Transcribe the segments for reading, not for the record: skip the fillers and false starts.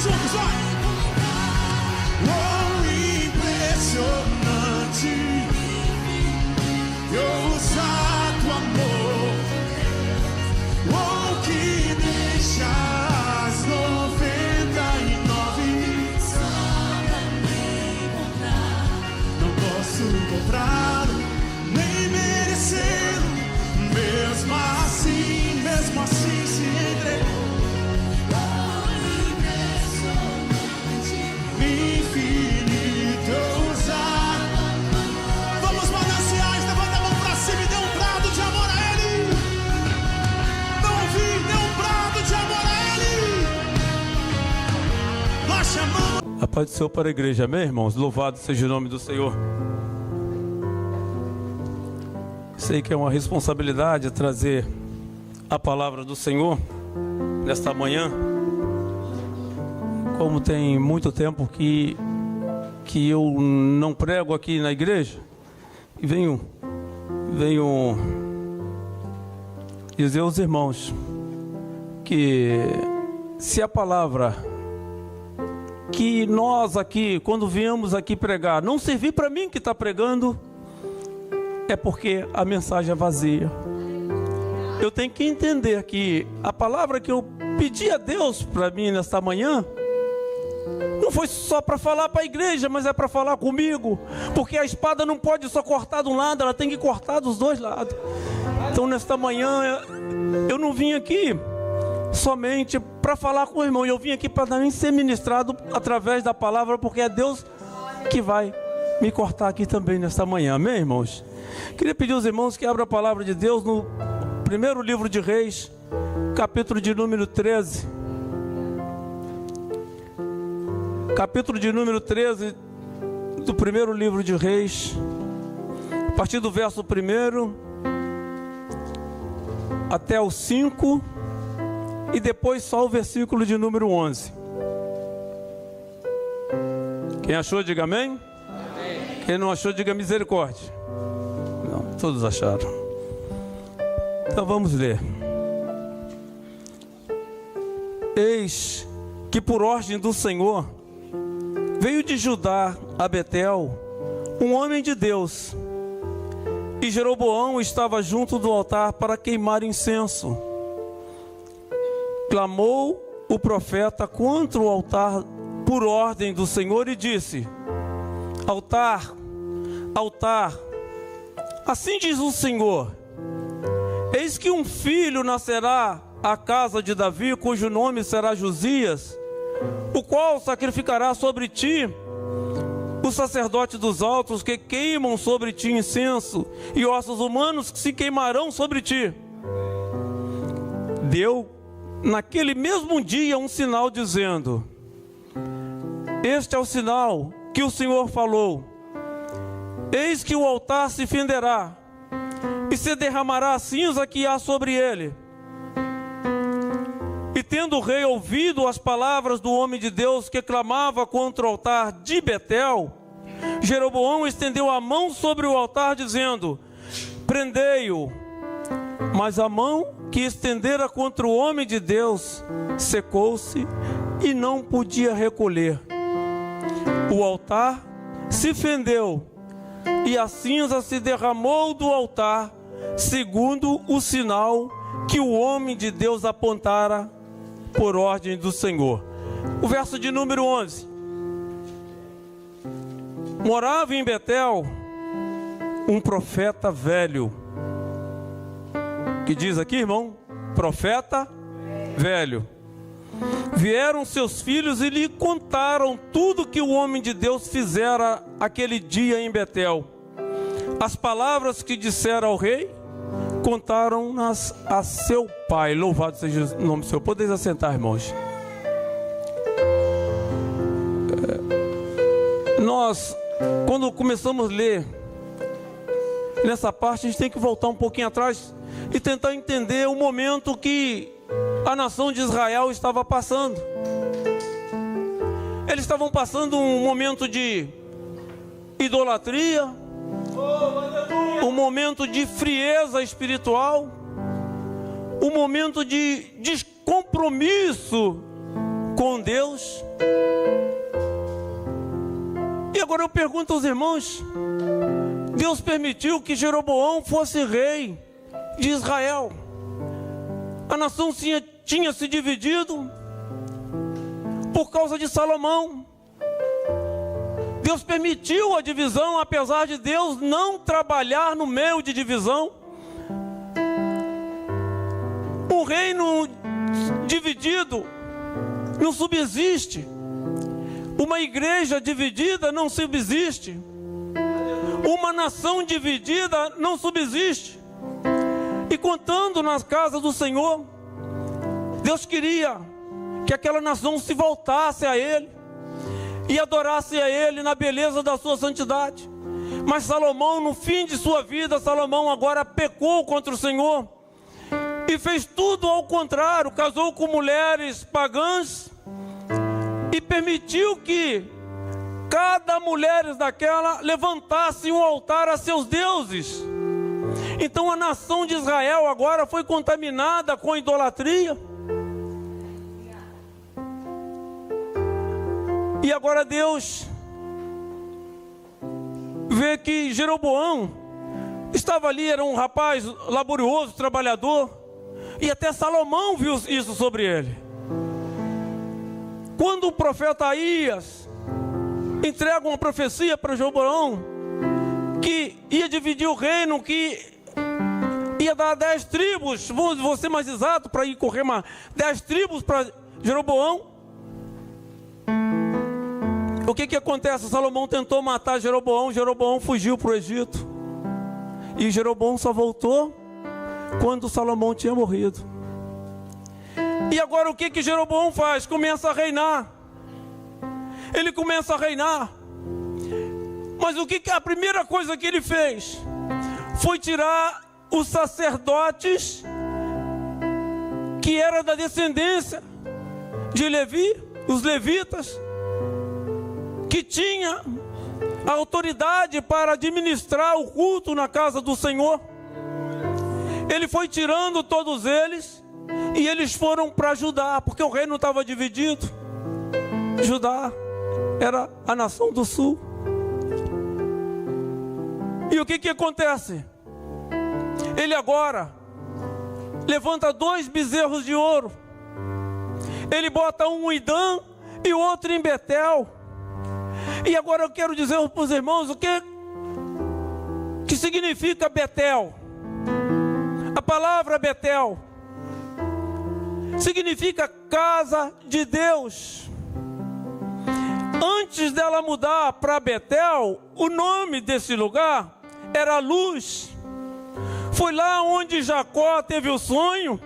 juntos, vai! Oh, impressionante, ousado amor, oh, que deixa as 99 só pra me encontrar. Não posso encontrá-lo, nem merecê-lo, mesmo assim se entregou. Infinito ousado. Vamos, mananciais, levanta a mão pra cima e dê um brado de amor a Ele. Não ouvi, dê um brado de amor a Ele. Nós chamamos. A paz do Senhor para a igreja, amém, irmãos? Louvado seja o nome do Senhor. Sei que é uma responsabilidade trazer a palavra do Senhor nesta manhã. Como tem muito tempo que eu não prego aqui na igreja, e venho dizer aos irmãos que se a palavra que nós aqui, quando viemos aqui pregar, não servir para mim que está pregando, é porque a mensagem é vazia. Eu tenho que entender que a palavra que eu pedi a Deus para mim nesta manhã não foi só para falar para a igreja, mas é para falar comigo, porque a espada não pode só cortar de um lado, ela tem que cortar dos dois lados. Então nesta manhã eu não vim aqui somente para falar com o irmão, eu vim aqui para também ser ministrado através da palavra, porque é Deus que vai me cortar aqui também nesta manhã, amém, irmãos? Queria pedir aos irmãos que abram a palavra de Deus no primeiro livro de Reis, capítulo de número 13. Capítulo de número 13 do primeiro livro de Reis, a partir do verso 1 até o 5 e depois só o versículo de número 11. Quem achou, diga amém. Amém. Quem não achou, diga misericórdia. Não, todos acharam. Então vamos ler. Eis que por ordem do Senhor veio de Judá a Betel um homem de Deus, e Jeroboão estava junto do altar para queimar incenso. Clamou o profeta contra o altar por ordem do Senhor e disse: Altar, altar, assim diz o Senhor, eis que um filho nascerá à casa de Davi, cujo nome será Josias, o qual sacrificará sobre ti os sacerdotes dos altos que queimam sobre ti incenso, e ossos humanos que se queimarão sobre ti. Deu naquele mesmo dia um sinal dizendo: Este é o sinal que o Senhor falou: Eis que o altar se fenderá e se derramará a cinza que há sobre ele. E tendo o rei ouvido as palavras do homem de Deus que clamava contra o altar de Betel, Jeroboão estendeu a mão sobre o altar dizendo: Prendei-o. Mas a mão que estendera contra o homem de Deus secou-se e não podia recolher. O altar se fendeu e a cinza se derramou do altar, segundo o sinal que o homem de Deus apontara por ordem do Senhor. O verso de número 11. Morava em Betel um profeta velho. Que diz aqui, irmão? Profeta velho. Vieram seus filhos e lhe contaram tudo que o homem de Deus fizera aquele dia em Betel. As palavras que dissera ao rei, contaram-nas a seu pai. Louvado seja o nome do Senhor. Podeis assentar, irmãos. Nós, quando começamos a ler nessa parte, a gente tem que voltar um pouquinho atrás e tentar entender o momento que a nação de Israel estava passando. Eles estavam passando um momento de idolatria, um momento de frieza espiritual, um momento de descompromisso com Deus. E agora eu pergunto aos irmãos, Deus permitiu que Jeroboão fosse rei de Israel. A nação tinha se dividido por causa de Salomão. Deus permitiu a divisão, apesar de Deus não trabalhar no meio de divisão. Um reino dividido não subsiste. Uma igreja dividida não subsiste. Uma nação dividida não subsiste. E contando nas casas do Senhor, Deus queria que aquela nação se voltasse a Ele e adorasse a Ele na beleza da sua santidade. Mas Salomão, no fim de sua vida, Salomão agora pecou contra o Senhor e fez tudo ao contrário. Casou com mulheres pagãs e permitiu que cada mulher daquela levantasse um altar a seus deuses. Então a nação de Israel agora foi contaminada com idolatria. E agora Deus vê que Jeroboão estava ali, era um rapaz laborioso, trabalhador, e até Salomão viu isso sobre ele. Quando o profeta Aías entrega uma profecia para Jeroboão, que ia dividir o reino, que ia dar 10 tribos, vou ser mais exato para ir correr 10 tribos para Jeroboão. O que acontece? Salomão tentou matar Jeroboão, Jeroboão fugiu para o Egito. E Jeroboão só voltou quando Salomão tinha morrido. E agora o que Jeroboão faz? Começa a reinar. Ele começa a reinar. Mas a primeira coisa que ele fez foi tirar os sacerdotes que era da descendência de Levi, os levitas, que tinha a autoridade para administrar o culto na casa do Senhor. Ele foi tirando todos eles e eles foram para Judá, porque o reino estava dividido. Judá era a nação do sul. E o que acontece? Ele agora levanta 2 bezerros de ouro. Ele bota um em Dan e o outro em Betel. E agora eu quero dizer para os irmãos o que significa Betel. A palavra Betel significa casa de Deus. Antes dela mudar para Betel, o nome desse lugar era Luz. Foi lá onde Jacó teve o sonho.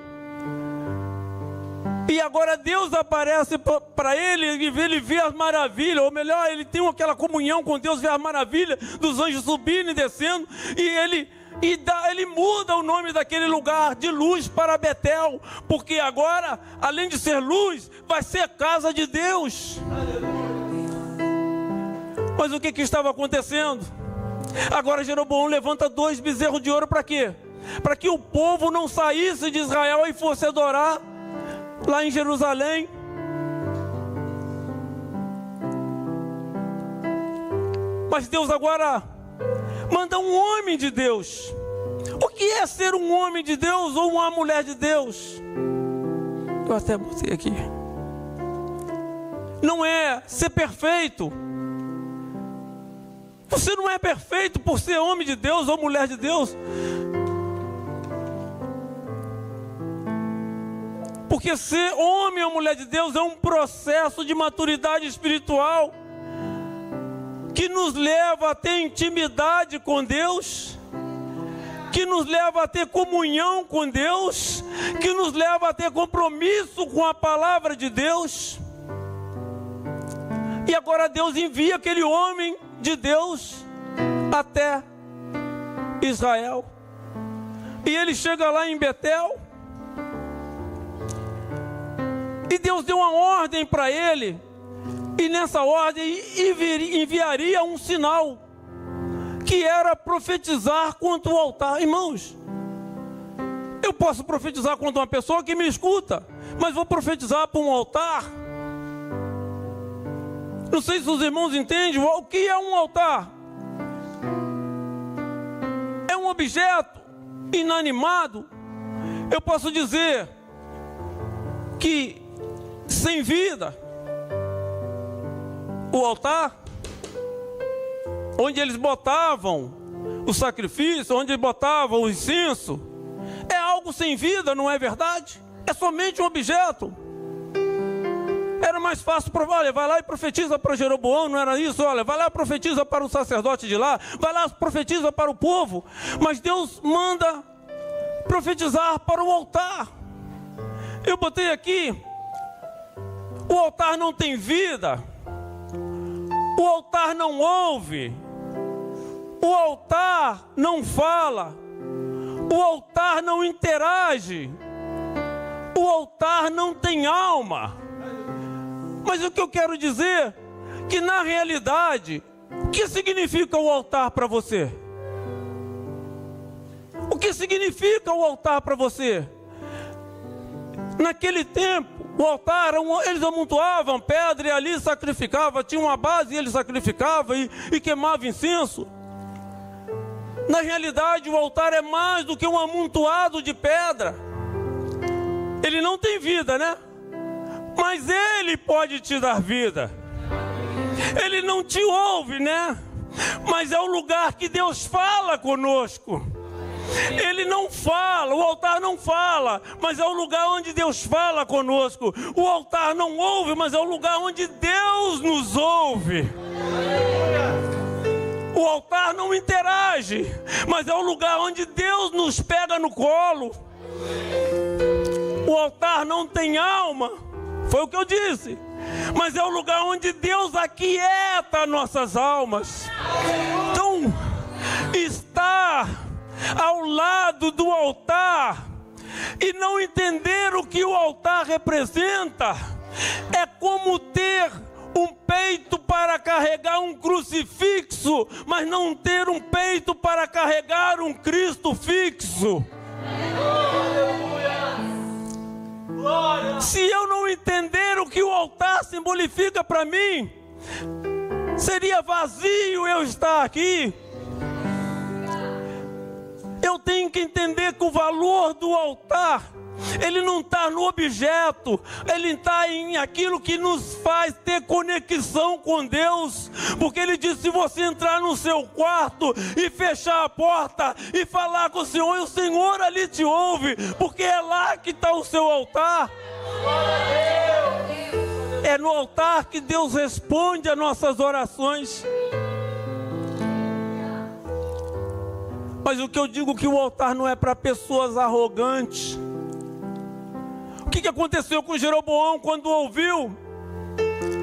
E agora Deus aparece para ele, e ele vê as maravilhas, ou melhor, ele tem aquela comunhão com Deus, vê as maravilhas dos anjos subindo e descendo, e ele muda o nome daquele lugar de Luz para Betel, porque agora, além de ser luz, vai ser casa de Deus. Mas o que estava acontecendo? Agora Jeroboão levanta 2 bezerros de ouro para quê? Para que o povo não saísse de Israel e fosse adorar lá em Jerusalém. Mas Deus agora manda um homem de Deus. O que é ser um homem de Deus ou uma mulher de Deus? Eu até botei aqui. Não é ser perfeito. Você não é perfeito por ser homem de Deus ou mulher de Deus. Porque ser homem ou mulher de Deus é um processo de maturidade espiritual que nos leva a ter intimidade com Deus, que nos leva a ter comunhão com Deus, que nos leva a ter compromisso com a palavra de Deus. E agora Deus envia aquele homem de Deus até Israel. E ele chega lá em Betel. E Deus deu uma ordem para ele. E nessa ordem enviaria um sinal, que era profetizar contra o altar. Irmãos, eu posso profetizar contra uma pessoa que me escuta, mas vou profetizar para um altar? Não sei se os irmãos entendem o que é um altar. É um objeto inanimado. Eu posso dizer que sem vida. O altar, onde eles botavam o sacrifício, onde eles botavam o incenso, é algo sem vida, não é verdade? É somente um objeto. Era mais fácil, olha, vai lá e profetiza para Jeroboão, não era isso? Olha, vai lá e profetiza para o sacerdote de lá, vai lá e profetiza para o povo. Mas Deus manda profetizar para o altar. Eu botei aqui, o altar não tem vida, o altar não ouve, o altar não fala, o altar não interage, o altar não tem alma. Mas o que eu quero dizer, que na realidade, o que significa o altar para você? O que significa o altar para você? Naquele tempo, o altar, eles amontoavam pedra e ali sacrificavam, tinha uma base e eles sacrificavam e queimavam incenso. Na realidade, o altar é mais do que um amontoado de pedra. Ele não tem vida, né? Mas ele pode te dar vida. Ele não te ouve, né? Mas é o lugar que Deus fala conosco. Ele não fala, o altar não fala, mas é o lugar onde Deus fala conosco. O altar não ouve, mas é o lugar onde Deus nos ouve. O altar não interage, mas é o lugar onde Deus nos pega no colo. O altar não tem alma, foi o que eu disse, mas é o lugar onde Deus aquieta nossas almas. Então, estar ao lado do altar e não entender o que o altar representa é como ter um peito para carregar um crucifixo, mas não ter um peito para carregar um Cristo fixo. Se eu não entender o que o altar simbolifica para mim, seria vazio eu estar aqui. Eu tenho que entender que o valor do altar, ele não está no objeto, ele está em aquilo que nos faz ter conexão com Deus. Porque ele diz, se você entrar no seu quarto e fechar a porta e falar com o Senhor ali te ouve, porque é lá que está o seu altar. É no altar que Deus responde às nossas orações. Mas o que eu digo que o altar não é para pessoas arrogantes. O que aconteceu com Jeroboão quando ouviu?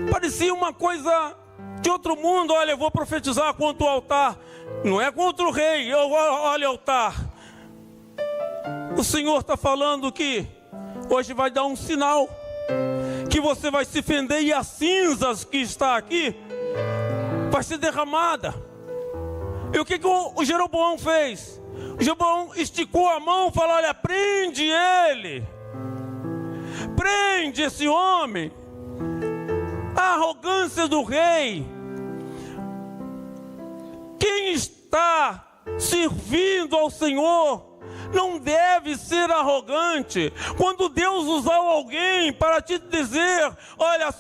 Parecia uma coisa de outro mundo. Olha, eu vou profetizar contra o altar. Não é contra o rei. Olha o altar. O Senhor está falando que hoje vai dar um sinal, que você vai se fender e as cinzas que está aqui vai ser derramada. E o que o Jeroboão fez? O Jeroboão esticou a mão e falou, olha, prende ele. Prende esse homem. A arrogância do rei. Quem está servindo ao Senhor não deve ser arrogante. Quando Deus usar alguém para te dizer, olha,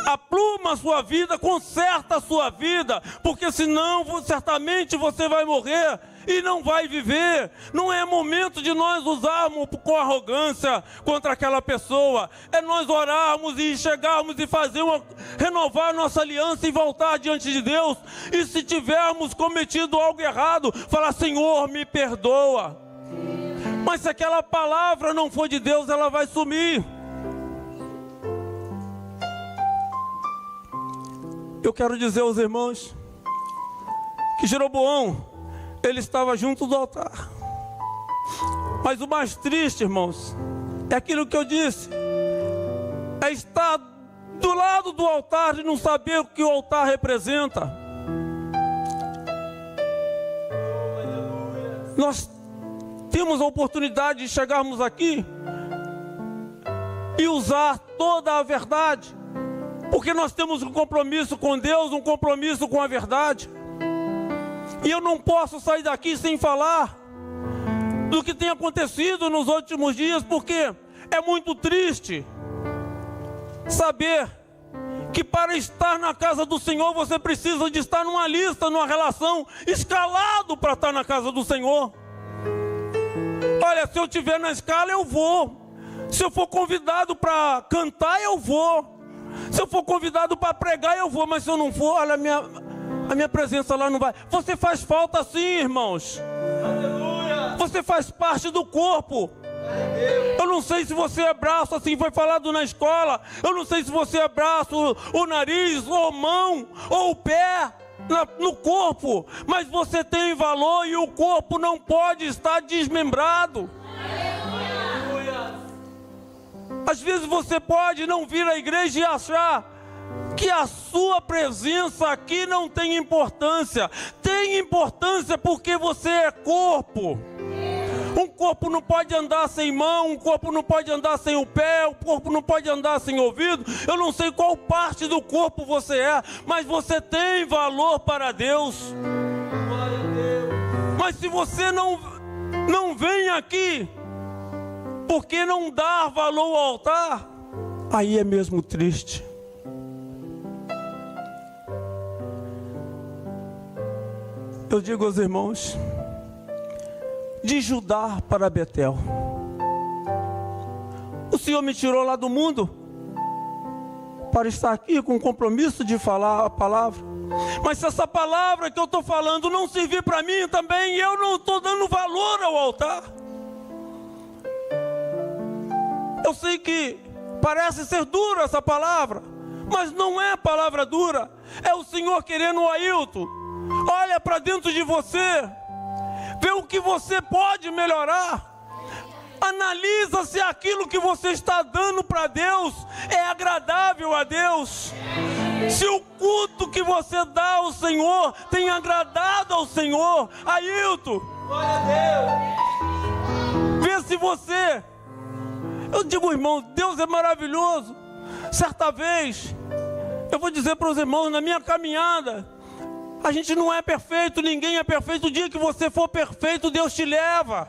apluma a sua vida, conserta a sua vida, porque senão certamente você vai morrer e não vai viver. Não é momento de nós usarmos com arrogância contra aquela pessoa. É nós orarmos e chegarmos e renovar nossa aliança e voltar diante de Deus. E se tivermos cometido algo errado, falar, Senhor, me perdoa. Mas se aquela palavra não for de Deus, ela vai sumir. Eu quero dizer aos irmãos que Jeroboão, ele estava junto do altar. Mas o mais triste, irmãos, é aquilo que eu disse, é estar do lado do altar e não saber o que o altar representa. Nós temos a oportunidade de chegarmos aqui e usar toda a verdade, Porque nós temos um compromisso com Deus, um compromisso com a verdade. E eu não posso sair daqui sem falar do que tem acontecido nos últimos dias, porque é muito triste saber que para estar na casa do Senhor você precisa de estar numa lista, numa relação, escalado para estar na casa do Senhor. Olha, se eu estiver na escala eu vou. Se eu for convidado para cantar eu vou. Se eu for convidado para pregar eu vou. Mas se eu não for, olha, a minha presença lá não vai. Você faz falta sim, irmãos. Aleluia. Você faz parte do corpo. Eu não sei se você é braço, assim foi falado na escola. Eu não sei se você é braço, o nariz, ou a mão, ou o pé no corpo. Mas você tem valor e o corpo não pode estar desmembrado. Às vezes você pode não vir à igreja e achar que a sua presença aqui não tem importância. Tem importância porque você é corpo. Um corpo não pode andar sem mão, um corpo não pode andar sem o pé, um corpo não pode andar sem ouvido. Eu não sei qual parte do corpo você é, mas você tem valor para Deus. Mas se você não vem aqui porque não dá valor ao altar, aí é mesmo triste. Eu digo aos irmãos, de Judá para Betel, o Senhor me tirou lá do mundo para estar aqui com o compromisso de falar a palavra. Mas se essa palavra que eu estou falando não servir para mim também, eu não estou dando valor ao altar. Eu sei que parece ser dura essa palavra, mas não é palavra dura. É o Senhor querendo, Ailton, olha para dentro de você, vê o que você pode melhorar. Analisa se aquilo que você está dando para Deus é agradável a Deus. Se o culto que você dá ao Senhor tem agradado ao Senhor. Ailton, glória a Deus. Vê se você... Eu digo, irmão, Deus é maravilhoso. Certa vez, eu vou dizer para os irmãos, na minha caminhada, a gente não é perfeito, ninguém é perfeito. O dia que você for perfeito, Deus te leva.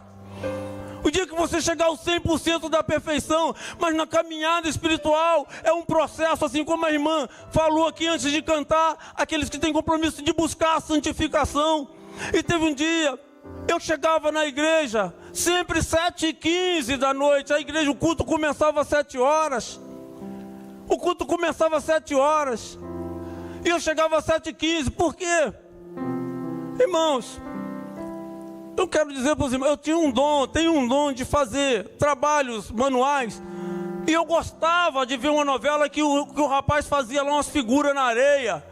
O dia que você chegar ao 100% da perfeição. Mas na caminhada espiritual é um processo, assim como a irmã falou aqui antes de cantar, aqueles que têm compromisso de buscar a santificação. E teve um dia, eu chegava na igreja, sempre 7h15 da noite, a igreja, o culto começava às 7 horas. O culto começava às 7 horas. E eu chegava às 7h15, por quê? Irmãos, eu quero dizer para os irmãos, eu tenho um dom de fazer trabalhos manuais. E eu gostava de ver uma novela que o rapaz fazia lá umas figuras na areia.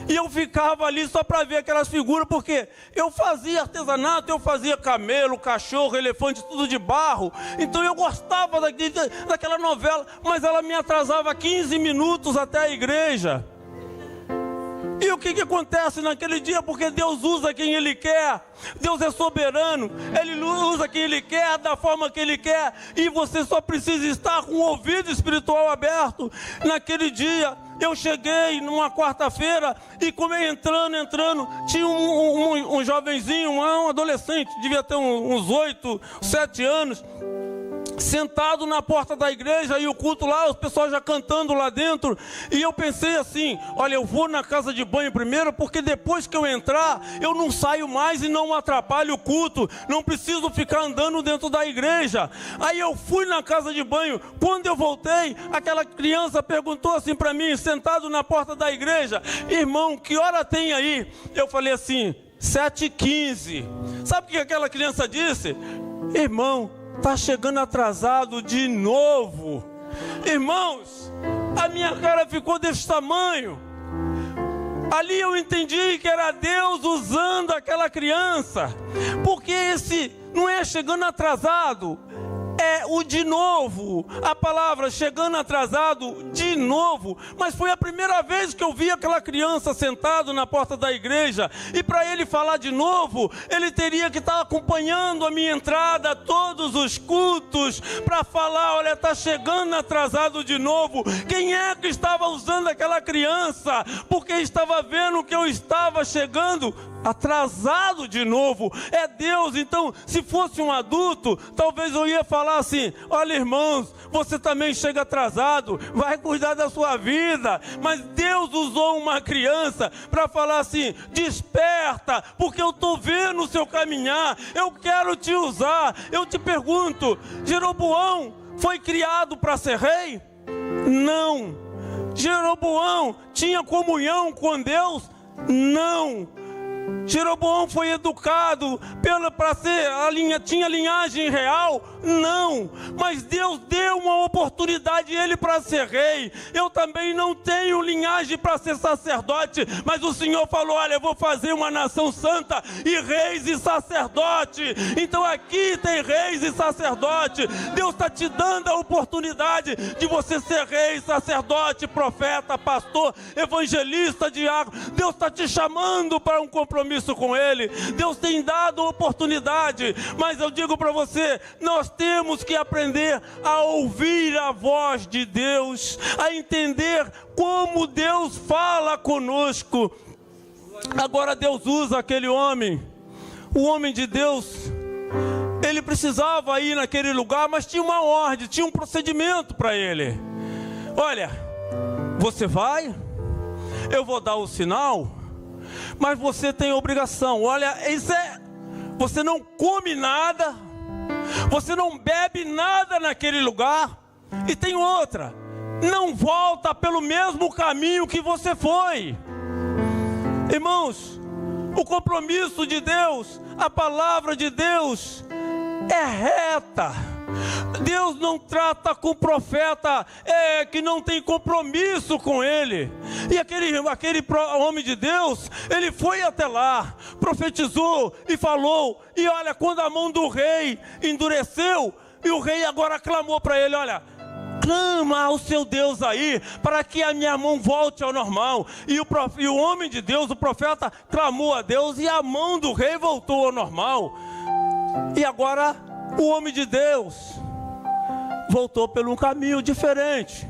E eu ficava ali só para ver aquelas figuras, porque eu fazia artesanato, eu fazia camelo, cachorro, elefante, tudo de barro. Então eu gostava daquela novela, mas ela me atrasava 15 minutos até a igreja. E o que acontece naquele dia? Porque Deus usa quem Ele quer. Deus é soberano. Ele usa quem Ele quer, da forma que Ele quer. E você só precisa estar com o ouvido espiritual aberto. Naquele dia, eu cheguei numa quarta-feira e como entrando, tinha um jovenzinho, um adolescente, devia ter uns 8, 7 anos, sentado na porta da igreja, e o culto lá, os pessoal já cantando lá dentro. E eu pensei assim, olha, eu vou na casa de banho primeiro, porque depois que eu entrar, eu não saio mais e não atrapalho o culto, não preciso ficar andando dentro da igreja. Aí eu fui na casa de banho. Quando eu voltei, aquela criança perguntou assim para mim, sentado na porta da igreja, irmão, que hora tem aí? Eu falei assim, 7h15. Sabe o que aquela criança disse? Irmão, está chegando atrasado de novo. Irmãos, a minha cara ficou desse tamanho. Ali eu entendi que era Deus usando aquela criança. Porque esse não é chegando atrasado, é o de novo, a palavra chegando atrasado de novo. Mas foi a primeira vez que eu vi aquela criança sentado na porta da igreja, e para ele falar de novo, ele teria que estar acompanhando a minha entrada, todos os cultos, para falar: olha, está chegando atrasado de novo. Quem é que estava usando aquela criança? Porque estava vendo que eu estava chegando atrasado de novo. É Deus. Então, se fosse um adulto, talvez eu ia falar assim: olha, irmãos, você também chega atrasado, vai cuidar da sua vida. Mas Deus usou uma criança para falar assim: desperta, porque eu estou vendo o seu caminhar, eu quero te usar. Eu te pergunto, Jeroboão foi criado para ser rei? Não. Jeroboão tinha comunhão com Deus? Não. Jeroboão foi educado para ser tinha linhagem real? Não. Mas Deus deu uma oportunidade a ele para ser rei. Eu também não tenho linhagem para ser sacerdote, mas o Senhor falou: olha, eu vou fazer uma nação santa e reis e sacerdote. Então aqui tem reis e sacerdote. Deus está te dando a oportunidade de você ser rei, sacerdote, profeta, pastor, evangelista, diácono. Deus está te chamando para um compromisso com Ele. Deus tem dado oportunidade, mas eu digo para você, nós temos que aprender a ouvir a voz de Deus, a entender como Deus fala conosco. Agora Deus usa aquele homem, o homem de Deus. Ele precisava ir naquele lugar, mas tinha uma ordem, tinha um procedimento para ele. Olha, você vai, eu vou dar o sinal, mas você tem obrigação. Olha, você não come nada, você não bebe nada naquele lugar. E tem outra: não volta pelo mesmo caminho que você foi. Irmãos, o compromisso de Deus, a palavra de Deus é reta. Deus não trata com profeta que não tem compromisso com ele. E aquele homem de Deus, ele foi até lá, profetizou e falou. E olha, quando a mão do rei endureceu, e o rei agora clamou para ele: olha, clama ao seu Deus aí, para que a minha mão volte ao normal. E o homem de Deus, o profeta, clamou a Deus, e a mão do rei voltou ao normal. E agora o homem de Deus voltou por um caminho diferente.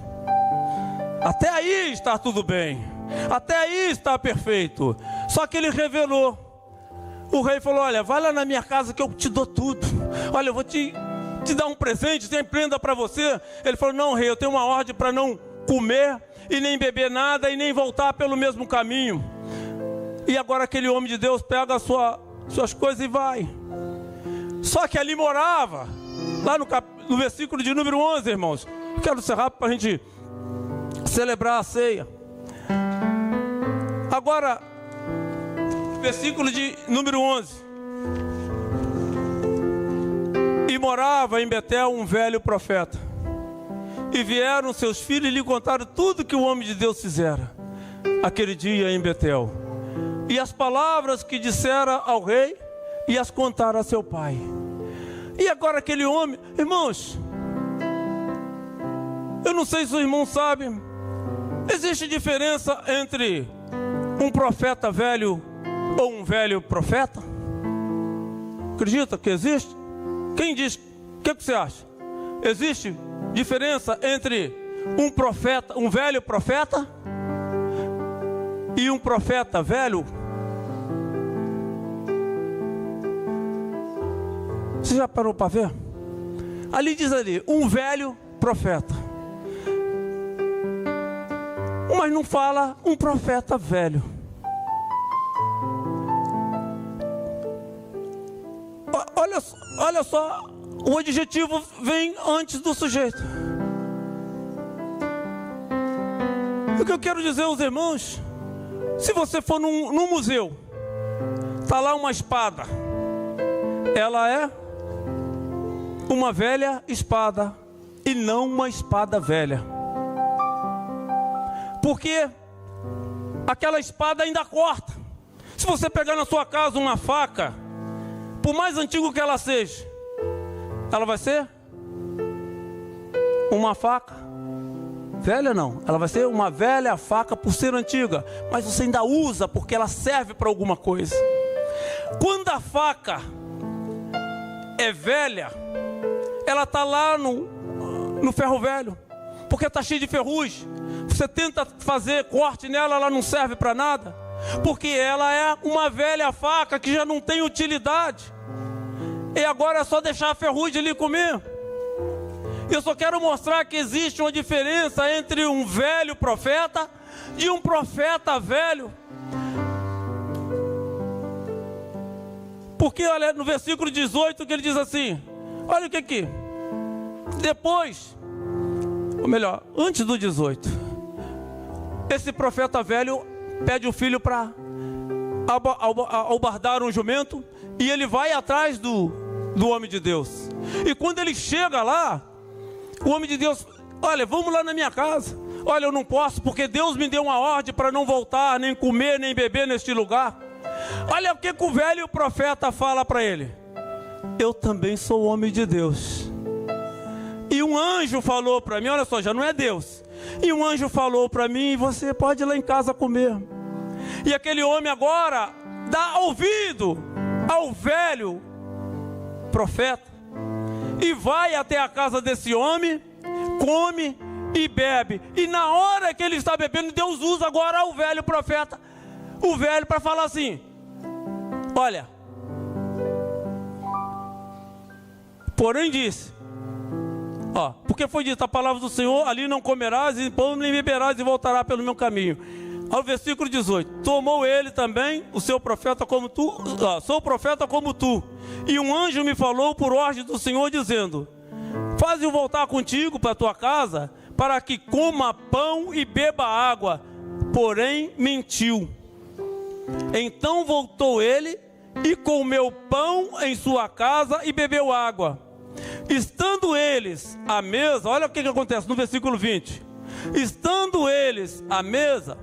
Até aí está tudo bem, até aí está perfeito. Só que ele revelou. O rei falou: olha, vai lá na minha casa que eu te dou tudo. Olha, eu vou te dar um presente, tem prenda para você. Ele falou: não, rei, eu tenho uma ordem para não comer e nem beber nada e nem voltar pelo mesmo caminho. E agora aquele homem de Deus pega suas coisas e vai. Só que ali morava, lá no versículo de número 11, irmãos. Quero ser rápido para a gente celebrar a ceia. Agora, versículo de número 11. E morava em Betel um velho profeta. E vieram seus filhos e lhe contaram tudo que o homem de Deus fizera aquele dia em Betel. E as palavras que dissera ao rei, e as contaram a seu pai. E agora aquele homem, irmãos, eu não sei se os irmãos sabem, existe diferença entre um profeta velho ou um velho profeta? Acredita que existe? Quem diz? O que você acha? Existe diferença entre um profeta, um velho profeta e um profeta velho? Você já parou para ver? Ali diz ali, um velho profeta. Mas não fala um profeta velho. Olha só, o adjetivo vem antes do sujeito. O que eu quero dizer aos irmãos, se você for num museu, está lá uma espada. Ela é uma velha espada e não uma espada velha. Porque aquela espada ainda corta. Se você pegar na sua casa uma faca, por mais antigo que ela seja, ela vai ser uma faca. Velha não, ela vai ser uma velha faca por ser antiga, mas você ainda usa porque ela serve para alguma coisa. Quando a faca é velha, ela está lá no ferro velho, porque está cheia de ferrugem. Você tenta fazer corte nela, ela não serve para nada, porque ela é uma velha faca que já não tem utilidade. E agora é só deixar a ferrugem ali comer. Eu só quero mostrar que existe uma diferença entre um velho profeta e um profeta velho. Porque olha no versículo 18 que ele diz assim, olha o que aqui. Depois, ou melhor, antes do 18, esse profeta velho pede o filho para albardar um jumento, e ele vai atrás do homem de Deus. E quando ele chega lá, o homem de Deus, olha, vamos lá na minha casa. Olha, eu não posso, porque Deus me deu uma ordem para não voltar, nem comer, nem beber neste lugar. Olha o que o velho profeta fala para ele. Eu também sou homem de Deus. E um anjo falou para mim, olha só, já não é Deus. E um anjo falou para mim, você pode ir lá em casa comer. E aquele homem agora dá ouvido ao velho profeta. E vai até a casa desse homem, come e bebe. E na hora que ele está bebendo, Deus usa agora o velho profeta, o velho, para falar assim, olha, porém disse, ó, porque foi dita a palavra do Senhor, ali não comerás, e pão nem beberás, e voltará pelo meu caminho. Ao versículo 18, tomou ele também o seu profeta como tu, sou profeta como tu, e um anjo me falou por ordem do Senhor, dizendo, faze-o voltar contigo para a tua casa, para que coma pão e beba água. Porém mentiu. Então voltou ele e comeu pão em sua casa e bebeu água. Estando eles à mesa, olha o que acontece no versículo 20. Estando eles à mesa,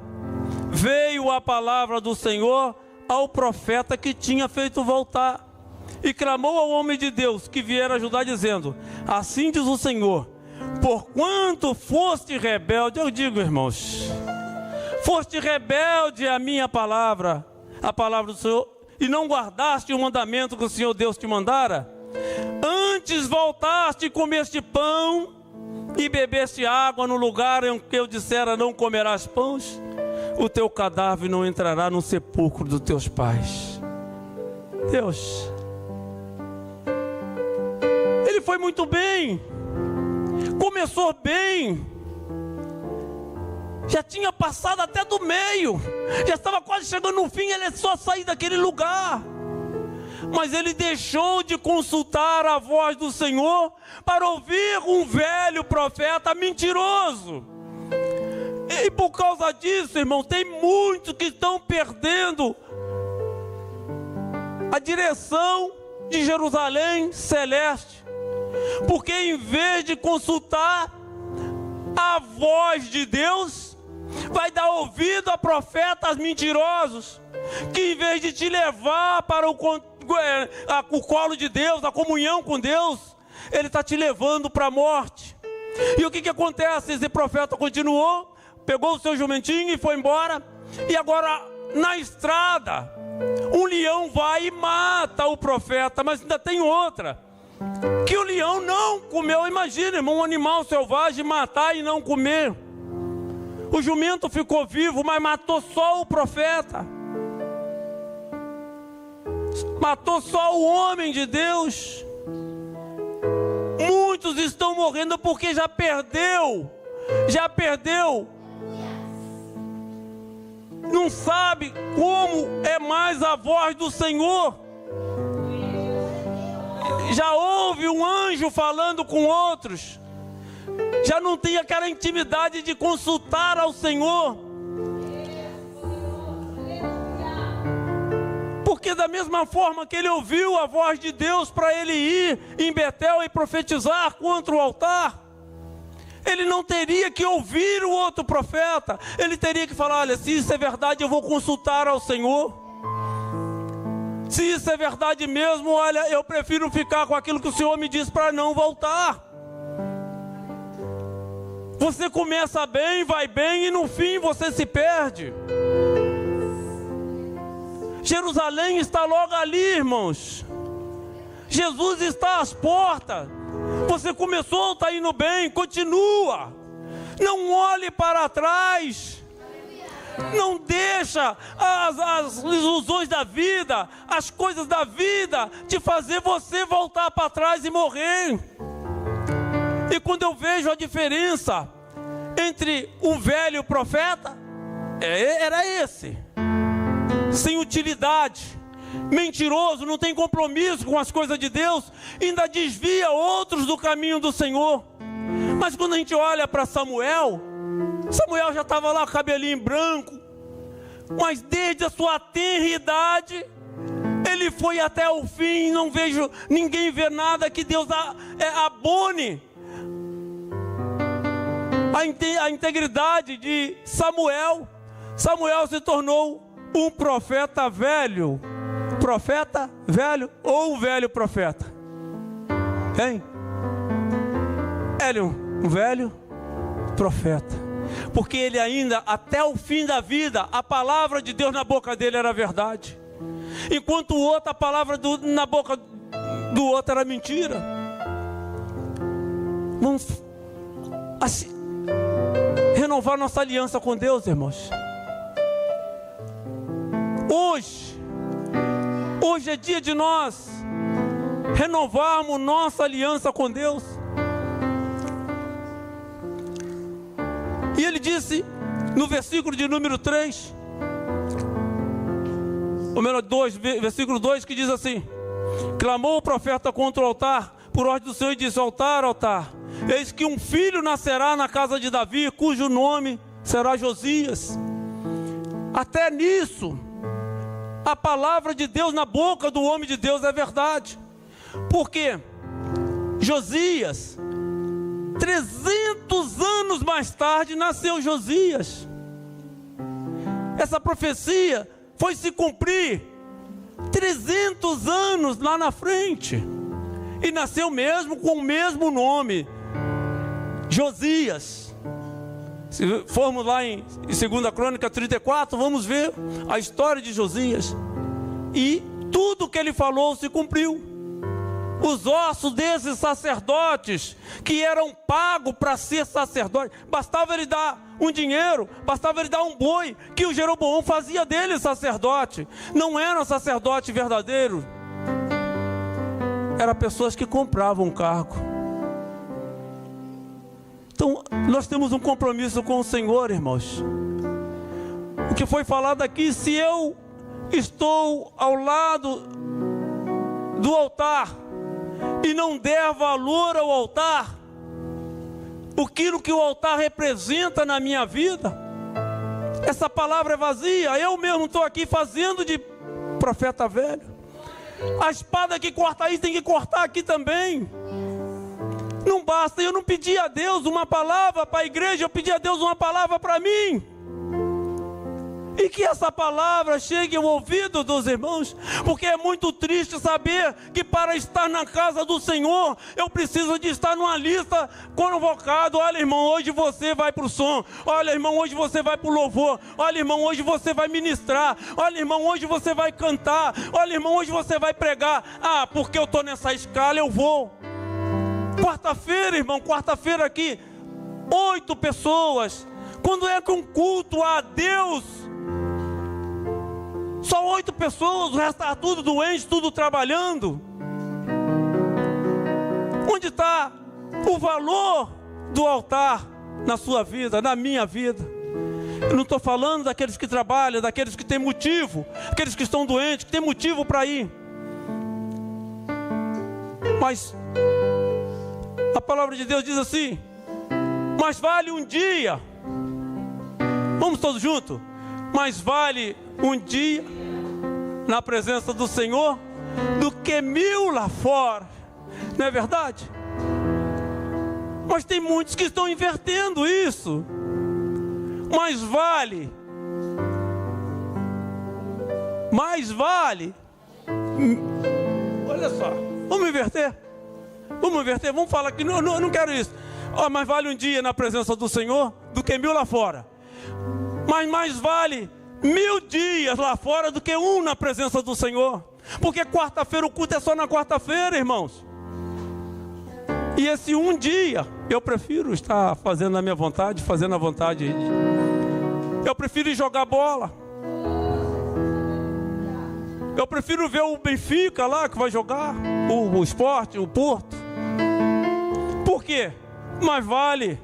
veio a palavra do Senhor ao profeta que tinha feito voltar, e clamou ao homem de Deus que viera ajudar, dizendo, assim diz o Senhor, porquanto foste rebelde, eu digo, irmãos, foste rebelde à minha palavra, a palavra do Senhor, e não guardaste o mandamento que o Senhor Deus te mandara, antes voltaste e comeste pão e bebeste água no lugar em que eu dissera, não comerás pães, o teu cadáver não entrará no sepulcro dos teus pais. Deus, ele foi muito bem, começou bem, já tinha passado até do meio, já estava quase chegando no fim, ele é só sair daquele lugar. Mas ele deixou de consultar a voz do Senhor para ouvir um velho profeta mentiroso. E por causa disso, irmão, tem muitos que estão perdendo a direção de Jerusalém celeste, porque em vez de consultar a voz de Deus, vai dar ouvido a profetas mentirosos, que em vez de te levar para o colo de Deus, a comunhão com Deus, ele está te levando para a morte. E o que acontece? Esse profeta continuou, pegou o seu jumentinho e foi embora, e agora na estrada, um leão vai e mata o profeta, mas ainda tem outra, que o leão não comeu. Imagina, irmão, um animal selvagem matar e não comer. O jumento ficou vivo, mas matou só o profeta, matou só o homem de Deus. Muitos estão morrendo porque já perdeu, não sabe como é mais a voz do Senhor. Já ouve um anjo falando com outros, já não tem aquela intimidade de consultar ao Senhor. Porque da mesma forma que ele ouviu a voz de Deus para ele ir em Betel e profetizar contra o altar, ele não teria que ouvir o outro profeta, ele teria que falar, olha, se isso é verdade, eu vou consultar ao Senhor. Se isso é verdade mesmo, olha, eu prefiro ficar com aquilo que o Senhor me diz para não voltar. Você começa bem, vai bem e no fim você se perde. Jerusalém está logo ali, irmãos. Jesus está às portas. Você começou, está indo bem, continua. Não olhe para trás. Não deixa as ilusões da vida, as coisas da vida, te fazer você voltar para trás e morrer. E quando eu vejo a diferença entre o velho profeta, era esse, sem utilidade, mentiroso, não tem compromisso com as coisas de Deus, ainda desvia outros do caminho do Senhor. Mas quando a gente olha para Samuel já estava lá, cabelinho branco, mas desde a sua tenra idade, ele foi até o fim. Não vejo ninguém ver nada que Deus abone a integridade de Samuel. Samuel se tornou um profeta velho ou um velho profeta? Hein? Ele um velho profeta. Porque ele ainda, até o fim da vida, a palavra de Deus na boca dele era verdade. Enquanto o outro, a palavra na boca do outro era mentira. Vamos assim, renovar nossa aliança com Deus, irmãos. Hoje é dia de nós renovarmos nossa aliança com Deus. E ele disse no versículo de número 3, ou melhor, 2, versículo 2, que diz assim: clamou o profeta contra o altar, por ordem do Senhor, e disse: altar, altar, eis que um filho nascerá na casa de Davi, cujo nome será Josias. Até nisso, a palavra de Deus na boca do homem de Deus é verdade. Porque Josias, 300 anos mais tarde, nasceu Josias. Essa profecia foi se cumprir 300 anos lá na frente. E nasceu mesmo com o mesmo nome, Josias. Se formos lá em 2 Crônica 34, vamos ver a história de Josias. E tudo que ele falou se cumpriu. Os ossos desses sacerdotes, que eram pagos para ser sacerdote, bastava ele dar um dinheiro, bastava ele dar um boi, que o Jeroboão fazia dele sacerdote. Não era sacerdote verdadeiro, eram pessoas que compravam um cargo. Então nós temos um compromisso com o Senhor, irmãos. O que foi falado aqui: se eu estou ao lado do altar e não der valor ao altar, aquilo que o altar representa na minha vida, essa palavra é vazia. Eu mesmo estou aqui fazendo de profeta velho. A espada que corta isso tem que cortar aqui também. Não basta, eu não pedi a Deus uma palavra para a igreja, eu pedi a Deus uma palavra para mim. E que essa palavra chegue ao ouvido dos irmãos, porque é muito triste saber que para estar na casa do Senhor, eu preciso de estar numa lista convocado. Olha, irmão, hoje você vai para o som. Olha, irmão, hoje você vai para o louvor. Olha, irmão, hoje você vai ministrar. Olha, irmão, hoje você vai cantar. Olha, irmão, hoje você vai pregar. Ah, porque eu estou nessa escala, eu vou. Quarta-feira, irmão, quarta-feira aqui, 8 pessoas. Quando é com culto a Deus, só 8 pessoas, o resto está tudo doente, tudo trabalhando. Onde está o valor do altar na sua vida, na minha vida? Eu não estou falando daqueles que trabalham, daqueles que têm motivo, aqueles que estão doentes, que têm motivo para ir. Mas a palavra de Deus diz assim: mas vale um dia, vamos todos juntos, mas vale um dia na presença do Senhor do que 1000 lá fora. Não é verdade? Mas tem muitos que estão invertendo isso. Mais vale olha só, vamos inverter, vamos falar que não quero isso. Oh, mas vale um dia na presença do Senhor do que 1000 lá fora. Mas mais vale 1000 dias lá fora do que um na presença do Senhor. Porque quarta-feira, o culto é só na quarta-feira, irmãos. E esse um dia, eu prefiro estar fazendo a minha vontade, fazendo a vontade. Eu prefiro ir jogar bola. Eu prefiro ver o Benfica lá, que vai jogar, o Sport, o Porto. Por quê? Mais vale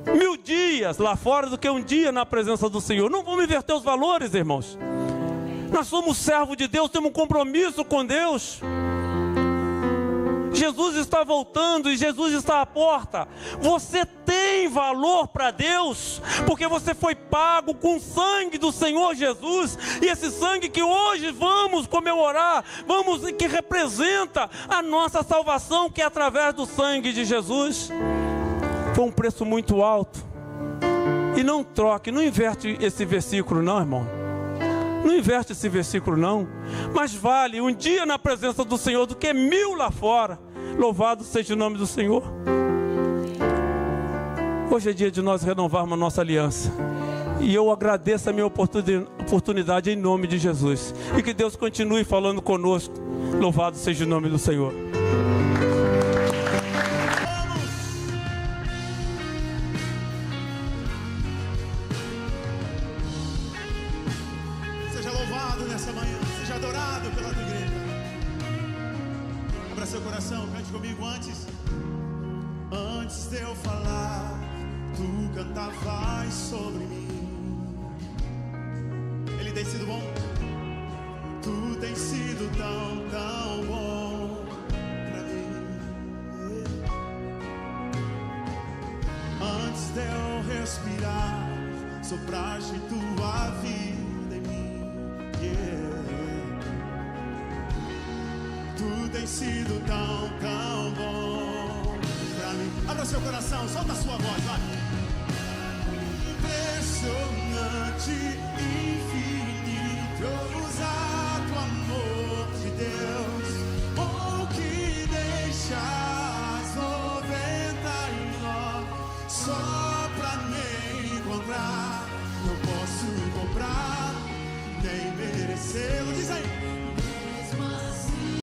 1000 dias lá fora do que um dia na presença do Senhor. Não vamos inverter os valores, irmãos. Nós somos servos de Deus, temos um compromisso com Deus. Jesus está voltando e Jesus está à porta. Você tem valor para Deus, porque você foi pago com o sangue do Senhor Jesus. E esse sangue que hoje vamos comemorar, que representa a nossa salvação, que é através do sangue de Jesus. Foi um preço muito alto. E não troque, não inverte esse versículo não, irmão. Não inverte esse versículo não. Mas vale um dia na presença do Senhor do que 1000 lá fora. Louvado seja o nome do Senhor. Hoje é dia de nós renovarmos a nossa aliança. E eu agradeço a minha oportunidade em nome de Jesus. E que Deus continue falando conosco. Louvado seja o nome do Senhor. Seja louvado nessa manhã. Seja adorado pela tua igreja. Abra seu coração, cante comigo antes. Antes de eu falar, tu cantavas sobre mim. Ele tem sido bom. Tu tens sido tão, tão bom pra mim. Antes de eu respirar, sopraste tua vida em mim. Tu tens sido tão, tão bom pra mim. Abra seu coração, solta a sua voz, vai. Impressionante, infinito, ousado amor de Deus. O que deixas 99 só pra me encontrar. Não posso comprar, nem merecê-lo. Diz aí.